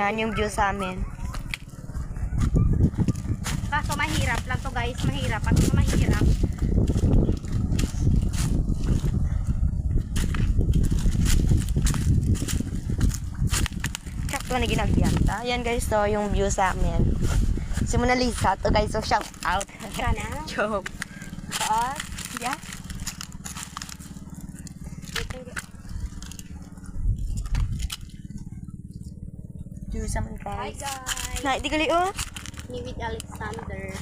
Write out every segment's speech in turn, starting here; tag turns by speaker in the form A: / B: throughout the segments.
A: Yan yung view sa amin.
B: Kaso mahirap lang to guys, mahirap. Pag mahirap,
A: Sakto na ginagyanta. Yan guys, so yung view sa amin. Si Mona Lisa to guys, so shout out.
B: sana.
A: Joke. Taas. Yeah. View sa amin
B: Hi
A: guys.
B: guys.
A: Na, di gali oh.
B: Me with Alexander.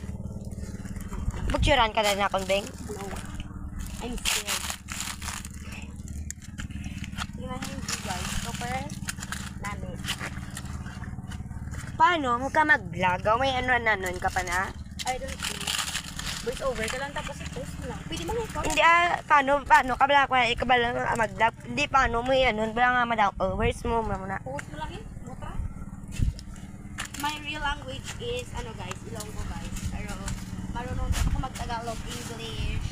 A: Bugsuran ka na akong beng.
B: No. I'm scared. Tingnan niyo yung view guys. Super namin.
A: Paano? Huwag ka mag-vlog. May ano ka pa na?
B: I don't see. Voice over ka lang tapos i-post mo lang. Pwede ba ikaw?
A: Hindi paano? Kabala ko na, ikabala mag-vlog. Hindi, paano mo yan? Wala nga madang, words mo muna.
B: Post mo lang yun. Mutra. My real language is, ano guys, Ilonggo guys. Pero, marunong din ako mag-Tagalog, English.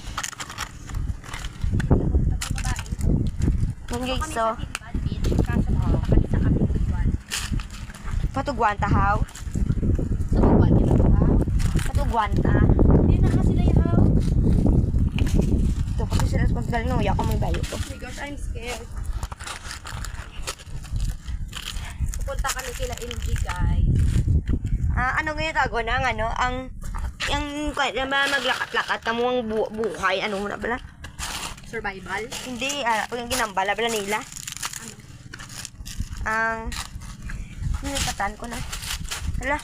A: Yung guys, so,
B: Kaso pumunta kami sa Kapitugwan.
A: patugwan tahaw.
B: Sa Bugwan, Kapitugwan.
A: Patugwan ta.
B: Hindi na kasi na yahaw.
A: Ito, pati sila sa pagdali no, ako may bayo to.
B: Oh my gosh, I'm scared. Pupunta kami kila MG guys.
A: Ano ngayon tago na, yung maglakat-lakat na mo ang buhay, ano mo na bala?
B: Survival.
A: Hindi, pag yung ginambala bala nila.
B: Ano?
A: Ang, nilipatan ko na. Hala,